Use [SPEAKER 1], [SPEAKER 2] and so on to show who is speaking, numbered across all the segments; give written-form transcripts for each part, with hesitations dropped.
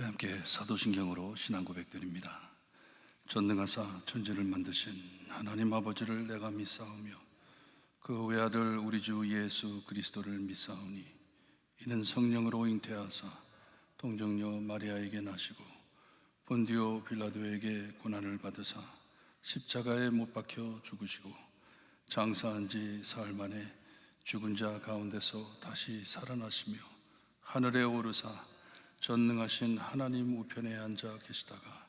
[SPEAKER 1] 함께 사도신경으로 신앙 고백드립니다. 전능하사 천지를 만드신 하나님 아버지를 내가 믿사오며 그 외아들 우리 주 예수 그리스도를 믿사오니 이는 성령으로 잉태하사 동정녀 마리아에게 나시고 본디오 빌라도에게 고난을 받으사 십자가에 못 박혀 죽으시고 장사한 지 사흘 만에 죽은 자 가운데서 다시 살아나시며 하늘에 오르사 전능하신 하나님 우편에 앉아 계시다가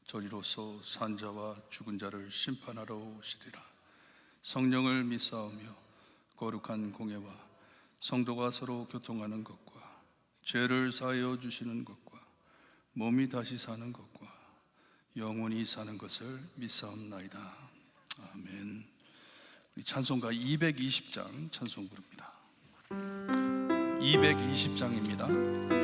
[SPEAKER 1] 저리로서 산자와 죽은 자를 심판하러 오시리라. 성령을 믿사오며 거룩한 공예와 성도가 서로 교통하는 것과 죄를 사하여 주시는 것과 몸이 다시 사는 것과 영원히 사는 것을 믿사옵나이다. 아멘. 우리 찬송가 220장 찬송 부릅니다. 220장입니다.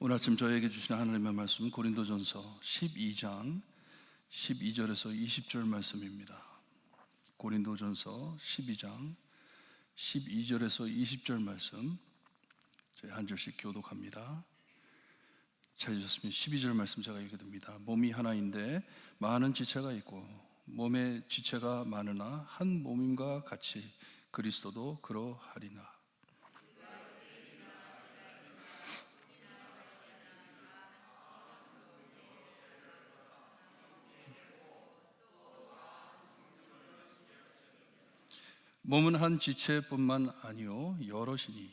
[SPEAKER 1] 오늘 아침 저에게 주신 하나님의 말씀 고린도전서 12장 12절에서 20절 말씀입니다. 고린도전서 12장 12절에서 20절 말씀 저희 한 절씩 교독합니다. 찾으셨으면 12절 말씀 제가 읽어드립니다. 몸이 하나인데 많은 지체가 있고 몸의 지체가 많으나 한 몸임과 같이 그리스도도 그러하리나. 몸은 한 지체뿐만 아니요 여럿이니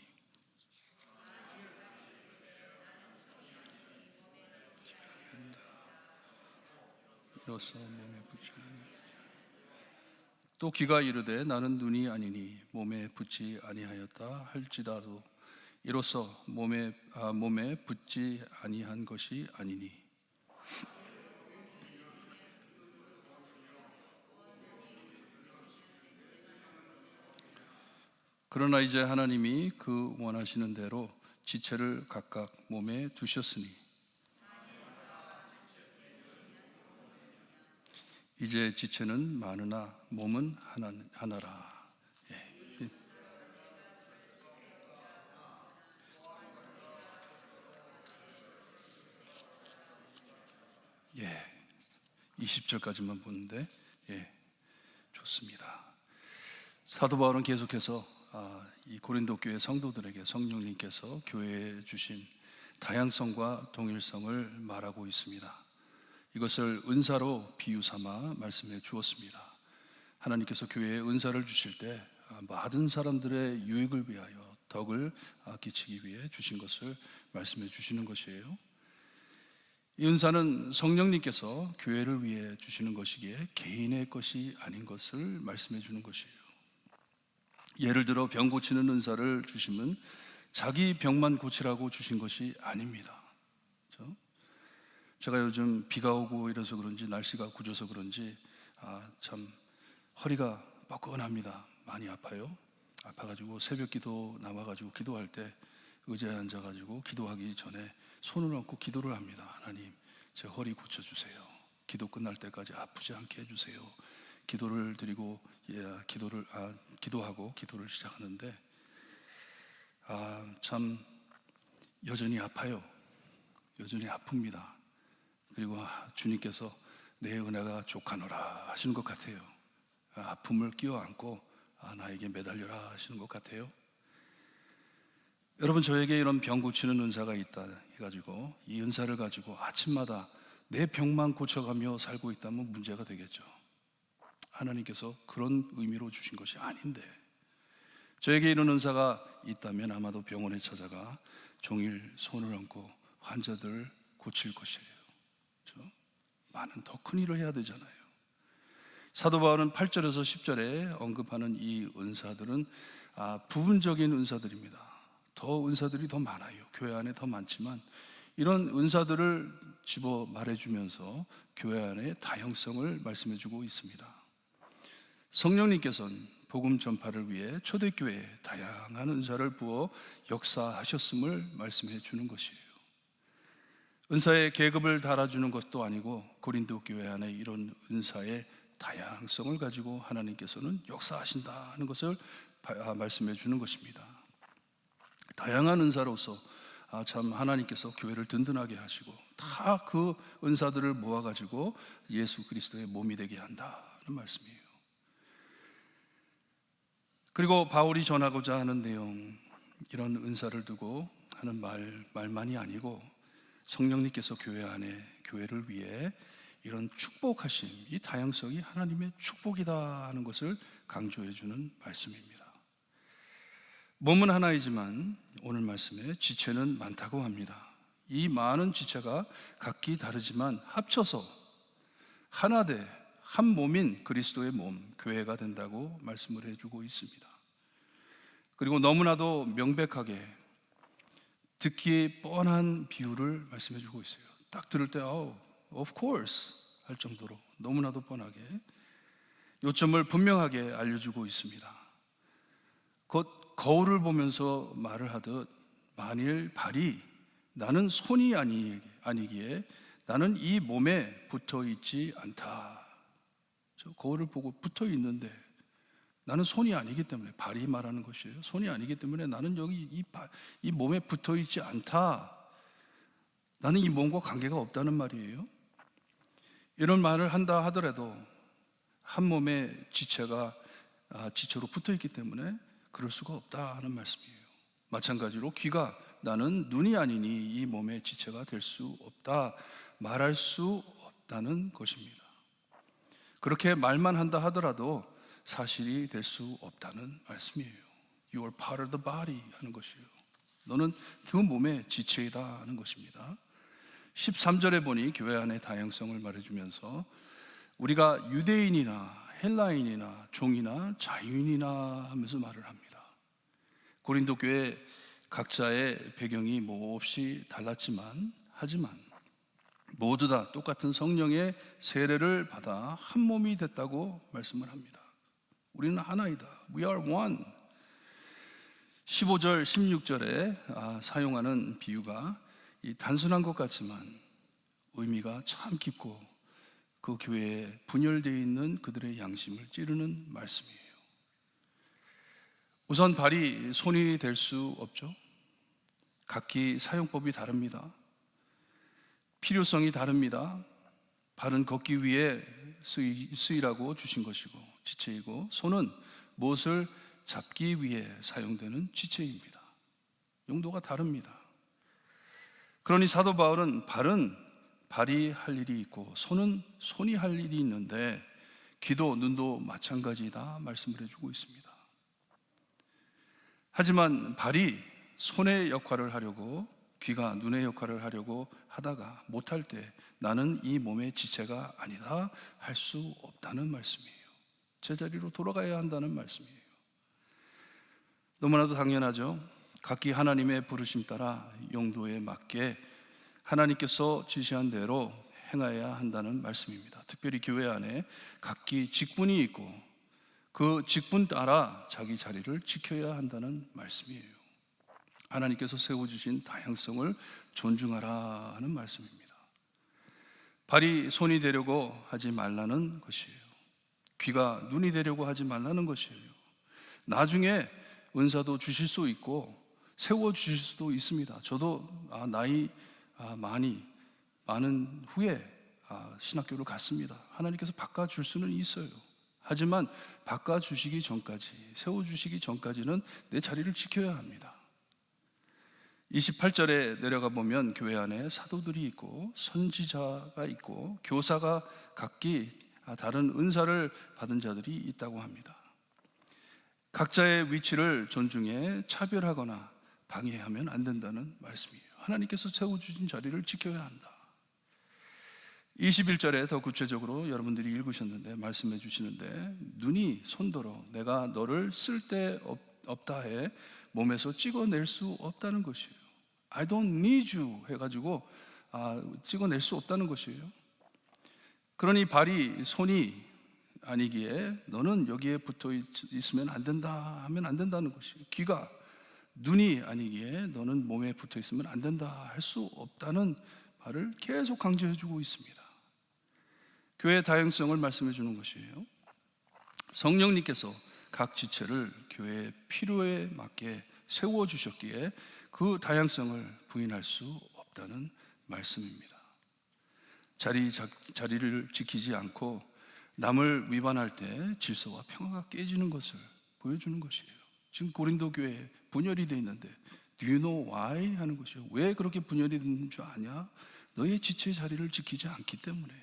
[SPEAKER 1] 이로써 몸에 붙지 또 귀가 이르되 나는 눈이 아니니 몸에 붙지 아니하였다 할지라도 이로써 몸에 붙지 아니한 것이 아니니 그러나 이제 하나님이 그 원하시는 대로 지체를 각각 몸에 두셨으니 이제 지체는 많으나 몸은 하나라. 20절까지만 보는데, 예, 좋습니다. 사도 바울은 계속해서 이 고린도 교회 성도들에게 성령님께서 교회에 주신 다양성과 동일성을 말하고 있습니다. 이것을 은사로 비유 삼아 말씀해 주었습니다. 하나님께서 교회에 은사를 주실 때 많은 사람들의 유익을 위하여 덕을 끼치기 위해 주신 것을 말씀해 주시는 것이에요. 이 은사는 성령님께서 교회를 위해 주시는 것이기에 개인의 것이 아닌 것을 말씀해 주는 것이에요. 예를 들어 병 고치는 은사를 주시면 자기 병만 고치라고 주신 것이 아닙니다. 그렇죠? 제가 요즘 비가 오고 이래서 그런지 날씨가 굳어서 그런지 참 허리가 뻐근합니다. 많이 아파요. 아파가지고 새벽 기도 나와가지고 기도할 때 의자에 앉아가지고 기도하기 전에 손을 얹고 기도를 합니다. 하나님, 제 허리 고쳐주세요. 기도 끝날 때까지 아프지 않게 해주세요. 기도를 드리고 기도하고 기도를 시작하는데 참 여전히 아파요. 여전히 아픕니다. 그리고 주님께서 내 은혜가 족하노라 하시는 것 같아요. 아픔을 끼워안고 나에게 매달려라 하시는 것 같아요. 여러분, 저에게 이런 병 고치는 은사가 있다 해가지고 이 은사를 가지고 아침마다 내 병만 고쳐가며 살고 있다면 문제가 되겠죠. 하나님께서 그런 의미로 주신 것이 아닌데, 저에게 이런 은사가 있다면 아마도 병원에 찾아가 종일 손을 얹고 환자들 고칠 것이에요. 그렇죠? 많은 더 큰 일을 해야 되잖아요. 사도 바울은 8절에서 10절에 언급하는 이 은사들은 부분적인 은사들입니다. 더 은사들이 더 많아요. 교회 안에 더 많지만 이런 은사들을 집어 말해주면서 교회 안의 다양성을 말씀해주고 있습니다. 성령님께서는 복음 전파를 위해 초대교회에 다양한 은사를 부어 역사하셨음을 말씀해 주는 것이에요. 은사의 계급을 달아주는 것도 아니고 고린도 교회 안에 이런 은사의 다양성을 가지고 하나님께서는 역사하신다는 것을 말씀해 주는 것입니다. 다양한 은사로서 참 하나님께서 교회를 든든하게 하시고 다 그 은사들을 모아가지고 예수 그리스도의 몸이 되게 한다는 말씀이에요. 그리고 바울이 전하고자 하는 내용, 이런 은사를 두고 하는 말만이 아니고 성령님께서 교회 안에 교회를 위해 이런 축복하심, 이 다양성이 하나님의 축복이다 하는 것을 강조해 주는 말씀입니다. 몸은 하나이지만 오늘 말씀에 지체는 많다고 합니다. 이 많은 지체가 각기 다르지만 합쳐서 하나 돼 한 몸인 그리스도의 몸, 교회가 된다고 말씀을 해주고 있습니다. 그리고 너무나도 명백하게 듣기 뻔한 비유를 말씀해주고 있어요. 딱 들을 때 of course 할 정도로 너무나도 뻔하게 요점을 분명하게 알려주고 있습니다. 곧 거울을 보면서 말을 하듯 만일 발이 나는 손이 아니기에 나는 이 몸에 붙어있지 않다. 저 거울을 보고 붙어있는데 나는 손이 아니기 때문에, 발이 말하는 것이에요. 손이 아니기 때문에 나는 여기 이 몸에 붙어있지 않다. 나는 이 몸과 관계가 없다는 말이에요. 이런 말을 한다 하더라도 한 몸의 지체가 지체로 붙어있기 때문에 그럴 수가 없다 하는 말씀이에요. 마찬가지로 귀가 나는 눈이 아니니 이 몸의 지체가 될 수 없다, 말할 수 없다는 것입니다. 그렇게 말만 한다 하더라도 사실이 될 수 없다는 말씀이에요. You are part of the body 하는 것이에요. 너는 그 몸의 지체이다 하는 것입니다. 13절에 보니 교회 안의 다양성을 말해주면서 우리가 유대인이나 헬라인이나 종이나 자유인이나 하면서 말을 합니다. 고린도 교회 각자의 배경이 몹시 달랐지만 하지만 모두 다 똑같은 성령의 세례를 받아 한 몸이 됐다고 말씀을 합니다. 우리는 하나이다. We are one. 15절, 16절에 사용하는 비유가 단순한 것 같지만 의미가 참 깊고 그 교회에 분열되어 있는 그들의 양심을 찌르는 말씀이에요. 우선 발이 손이 될 수 없죠. 각기 사용법이 다릅니다. 필요성이 다릅니다. 발은 걷기 위해 쓰이라고 주신 것이고 지체이고, 손은 무엇을 잡기 위해 사용되는 지체입니다. 용도가 다릅니다. 그러니 사도 바울은 발은 발이 할 일이 있고 손은 손이 할 일이 있는데 귀도 눈도 마찬가지다 말씀을 해주고 있습니다. 하지만 발이 손의 역할을 하려고, 귀가 눈의 역할을 하려고 하다가 못할 때 나는 이 몸의 지체가 아니다 할 수 없다는 말씀이에요. 제자리로 돌아가야 한다는 말씀이에요. 너무나도 당연하죠. 각기 하나님의 부르심 따라 용도에 맞게 하나님께서 지시한 대로 행해야 한다는 말씀입니다. 특별히 교회 안에 각기 직분이 있고 그 직분 따라 자기 자리를 지켜야 한다는 말씀이에요. 하나님께서 세워주신 다양성을 존중하라 하는 말씀입니다. 발이 손이 되려고 하지 말라는 것이에요. 귀가 눈이 되려고 하지 말라는 것이에요. 나중에 은사도 주실 수 있고 세워주실 수도 있습니다. 저도 나이 많은 후에 신학교를 갔습니다. 하나님께서 바꿔줄 수는 있어요. 하지만 바꿔주시기 전까지, 세워주시기 전까지는 내 자리를 지켜야 합니다. 28절에 내려가 보면 교회 안에 사도들이 있고 선지자가 있고 교사가 각기 다른 은사를 받은 자들이 있다고 합니다. 각자의 위치를 존중해 차별하거나 방해하면 안 된다는 말씀이에요. 하나님께서 세워주신 자리를 지켜야 한다. 21절에 더 구체적으로 여러분들이 읽으셨는데 말씀해 주시는데, 눈이 손더러 내가 너를 쓸데없다 해 몸에서 찍어낼 수 없다는 것이에요. I don't need you 해가지고 찍어낼 수 없다는 것이에요. 그러니 발이 손이 아니기에 너는 여기에 붙어 있으면 안 된다 하면 안 된다는 것이에요. 귀가 눈이 아니기에 너는 몸에 붙어 있으면 안 된다 할 수 없다는 말을 계속 강조해 주고 있습니다. 교회의 다양성을 말씀해 주는 것이에요. 성령님께서 각 지체를 교회의 필요에 맞게 세워 주셨기에 그 다양성을 부인할 수 없다는 말씀입니다. 자리를 지키지 않고 남을 위반할 때 질서와 평화가 깨지는 것을 보여주는 것이에요. 지금 고린도 교회에 분열이 되어 있는데 Do you know why? 하는 것이에요. 왜 그렇게 분열이 되는 줄 아냐? 너의 지체의 자리를 지키지 않기 때문에.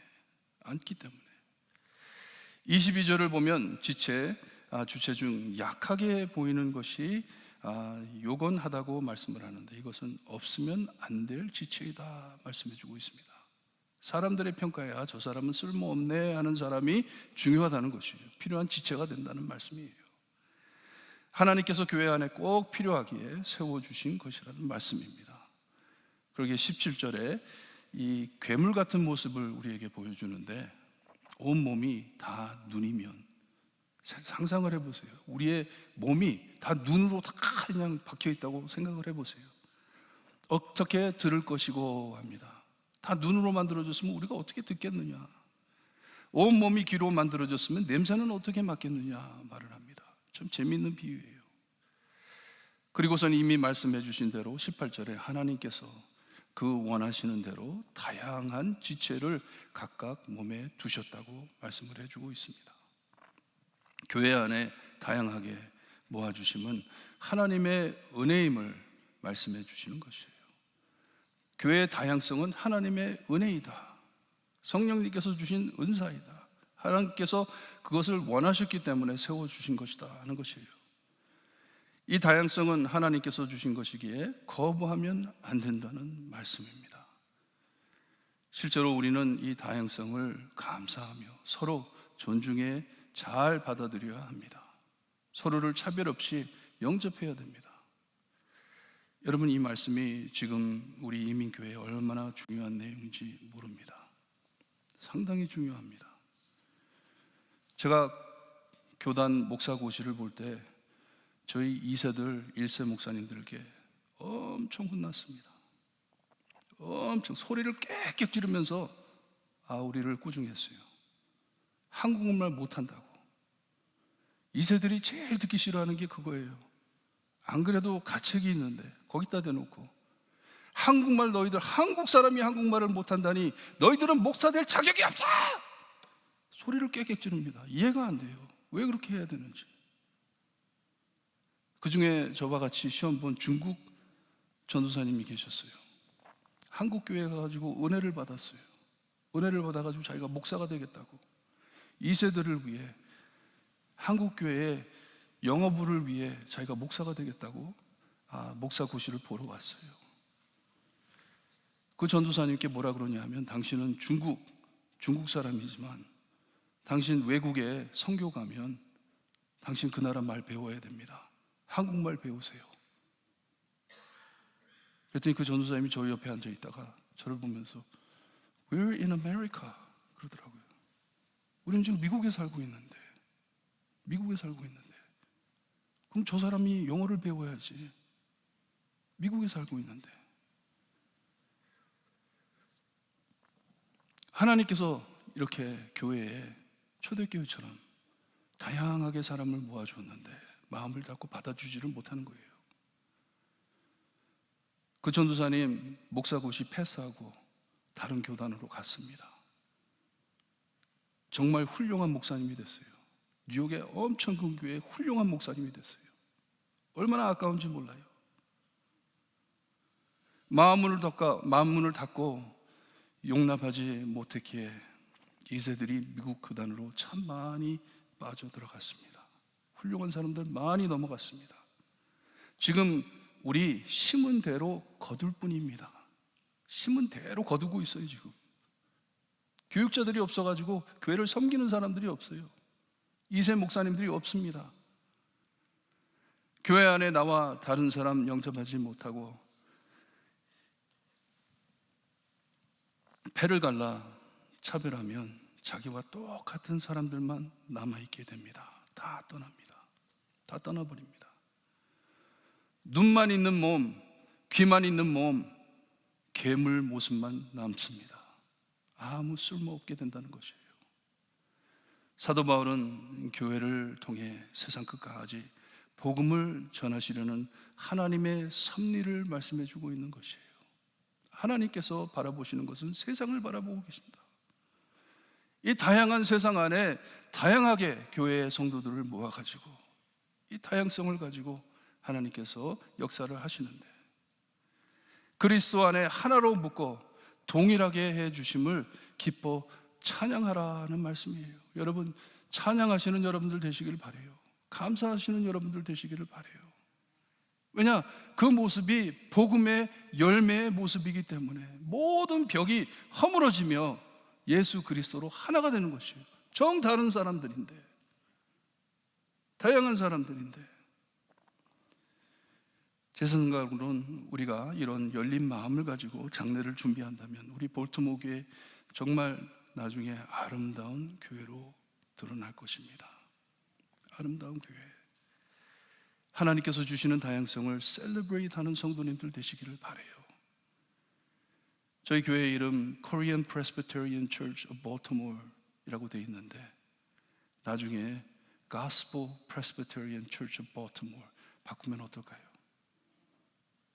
[SPEAKER 1] 22절을 보면 주체 중 약하게 보이는 것이 요건하다고 말씀을 하는데, 이것은 없으면 안 될 지체이다 말씀해 주고 있습니다. 사람들의 평가야 저 사람은 쓸모없네 하는 사람이 중요하다는 것이에요. 필요한 지체가 된다는 말씀이에요. 하나님께서 교회 안에 꼭 필요하기에 세워주신 것이라는 말씀입니다. 그러기에 17절에 이 괴물 같은 모습을 우리에게 보여주는데, 온몸이 다 눈이면 상상을 해보세요. 우리의 몸이 다 눈으로 다 그냥 박혀 있다고 생각을 해보세요. 어떻게 들을 것이고 합니다. 다 눈으로 만들어졌으면 우리가 어떻게 듣겠느냐. 온몸이 귀로 만들어졌으면 냄새는 어떻게 맡겠느냐 말을 합니다. 참 재미있는 비유예요. 그리고선 이미 말씀해 주신 대로 18절에 하나님께서 그 원하시는 대로 다양한 지체를 각각 몸에 두셨다고 말씀을 해주고 있습니다. 교회 안에 다양하게 모아주심은 하나님의 은혜임을 말씀해 주시는 것이에요. 교회의 다양성은 하나님의 은혜이다. 성령님께서 주신 은사이다. 하나님께서 그것을 원하셨기 때문에 세워주신 것이다 하는 것이에요. 이 다양성은 하나님께서 주신 것이기에 거부하면 안 된다는 말씀입니다. 실제로 우리는 이 다양성을 감사하며 서로 존중해 잘 받아들여야 합니다. 서로를 차별 없이 영접해야 됩니다. 여러분, 이 말씀이 지금 우리 이민교회에 얼마나 중요한 내용인지 모릅니다. 상당히 중요합니다. 제가 교단 목사고시를 볼 때 저희 2세들 1세 목사님들에게 엄청 혼났습니다. 엄청 소리를 깨끗 지르면서 우리를 꾸중했어요. 한국말 못한다고. 2세들이 제일 듣기 싫어하는 게 그거예요. 안 그래도 가책이 있는데 거기다 대놓고 한국말 너희들 한국 사람이 한국말을 못한다니 너희들은 목사 될 자격이 없다. 소리를 깨게 지릅니다. 이해가 안 돼요. 왜 그렇게 해야 되는지. 그 중에 저와 같이 시험 본 중국 전도사님이 계셨어요. 한국 교회에 가가지고 은혜를 받았어요. 은혜를 받아가지고 자기가 목사가 되겠다고, 2세들을 위해 한국 교회의 영어부를 위해 자기가 목사가 되겠다고 목사 고시를 보러 왔어요. 그 전도사님께 뭐라 그러냐면, 당신은 중국 사람이지만 당신 외국에 선교 가면 당신 그 나라 말 배워야 됩니다. 한국말 배우세요. 그랬더니 그 전도사님이 저희 옆에 앉아 있다가 저를 보면서 We're in America 그러더라고요. 우리는 지금 미국에 살고 있는데 그럼 저 사람이 영어를 배워야지. 미국에 살고 있는데. 하나님께서 이렇게 교회에 초대교회처럼 다양하게 사람을 모아줬는데 마음을 닫고 받아주지를 못하는 거예요. 그 전도사님 목사고시 패스하고 다른 교단으로 갔습니다. 정말 훌륭한 목사님이 됐어요. 뉴욕의 엄청 큰 교회에 훌륭한 목사님이 됐어요. 얼마나 아까운지 몰라요. 마음문을 닫고 용납하지 못했기에 2세들이 미국 교단으로 참 많이 빠져들어갔습니다. 훌륭한 사람들 많이 넘어갔습니다. 지금 우리 심은 대로 거둘 뿐입니다. 심은 대로 거두고 있어요. 지금 교육자들이 없어가지고 교회를 섬기는 사람들이 없어요. 2세 목사님들이 없습니다. 교회 안에 나와 다른 사람 영접하지 못하고 패를 갈라 차별하면 자기와 똑같은 사람들만 남아있게 됩니다. 다 떠납니다. 다 떠나버립니다. 눈만 있는 몸, 귀만 있는 몸, 괴물 모습만 남습니다. 아무 쓸모없게 된다는 것이에요. 사도 바울은 교회를 통해 세상 끝까지 복음을 전하시려는 하나님의 섭리를 말씀해 주고 있는 것이에요. 하나님께서 바라보시는 것은 세상을 바라보고 계신다. 이 다양한 세상 안에 다양하게 교회의 성도들을 모아가지고 이 다양성을 가지고 하나님께서 역사를 하시는데, 그리스도 안에 하나로 묶어 동일하게 해주심을 기뻐 찬양하라는 말씀이에요. 여러분, 찬양하시는 여러분들 되시기를 바라요. 감사하시는 여러분들 되시기를 바라요. 왜냐? 그 모습이 복음의 열매의 모습이기 때문에 모든 벽이 허물어지며 예수 그리스도로 하나가 되는 것이에요. 정 다른 사람들인데, 다양한 사람들인데, 제 생각으로는 우리가 이런 열린 마음을 가지고 장례를 준비한다면 우리 볼트모어 교회 정말 나중에 아름다운 교회로 드러날 것입니다. 아름다운 교회. 하나님께서 주시는 다양성을 셀러브레이트 하는 성도님들 되시기를 바라요. 저희 교회 이름 Korean Presbyterian Church of Baltimore 이라고 되어 있는데 나중에 Gospel Presbyterian Church of Baltimore 바꾸면 어떨까요?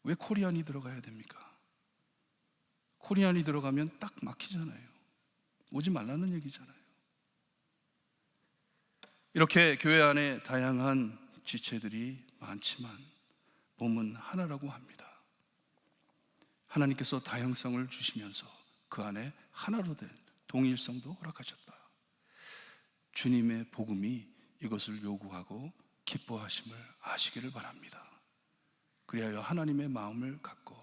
[SPEAKER 1] 왜 코리안이 들어가야 됩니까? 코리안이 들어가면 딱 막히잖아요. 오지 말라는 얘기잖아요. 이렇게 교회 안에 다양한 지체들이 많지만 몸은 하나라고 합니다. 하나님께서 다양성을 주시면서 그 안에 하나로 된 동일성도 허락하셨다. 주님의 복음이 이것을 요구하고 기뻐하심을 아시기를 바랍니다. 그리하여 하나님의 마음을 갖고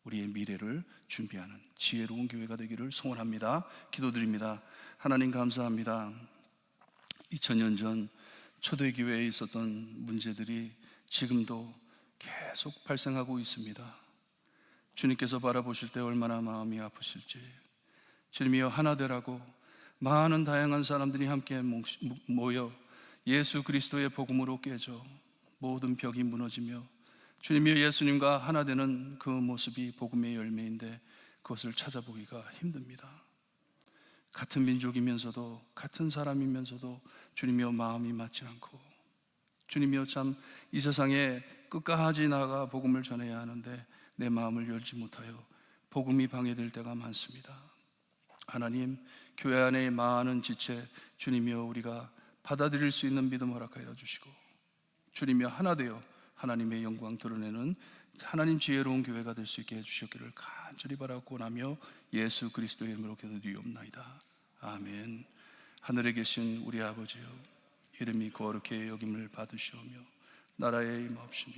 [SPEAKER 1] 우리의 미래를 준비하는 지혜로운 교회가 되기를 소원합니다. 기도드립니다. 하나님 감사합니다. 2000년 전 초대교회에 있었던 문제들이 지금도 계속 발생하고 있습니다. 주님께서 바라보실 때 얼마나 마음이 아프실지. 주님이여 하나 되라고 많은 다양한 사람들이 함께 모여 예수 그리스도의 복음으로 깨져 모든 벽이 무너지며 주님이여 예수님과 하나 되는 그 모습이 복음의 열매인데 그것을 찾아보기가 힘듭니다. 같은 민족이면서도 같은 사람이면서도 주님이여 마음이 맞지 않고 주님이여 참 이 세상에 끝까지 나아가 복음을 전해야 하는데 내 마음을 열지 못하여 복음이 방해될 때가 많습니다. 하나님, 교회 안에 많은 지체 주님이여 우리가 받아들일 수 있는 믿음 허락하여 주시고, 주님이여 하나 되어 하나님의 영광 드러내는 하나님 지혜로운 교회가 될 수 있게 해주시기를 간절히 바라고 나며 예수 그리스도의 이름으로 기도드리옵나이다. 아멘. 하늘에 계신 우리 아버지여, 이름이 거룩히 여김을 받으시오며 나라의 임하옵시며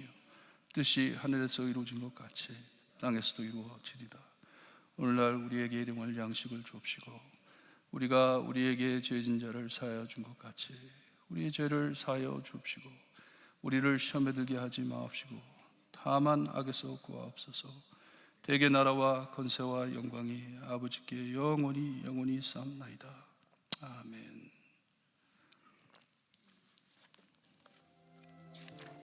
[SPEAKER 1] 뜻이 하늘에서 이루어진 것 같이 땅에서도 이루어지리다. 오늘날 우리에게 일용할 양식을 주옵시고, 우리가 우리에게 죄진 자를 사하여 준 것 같이 우리의 죄를 사하여 주옵시고, 우리를 시험에 들게 하지 마옵시고 다만 악에서 구하옵소서. 대개 나라와 권세와 영광이 아버지께 영원히 영원히 쌓옵나이다.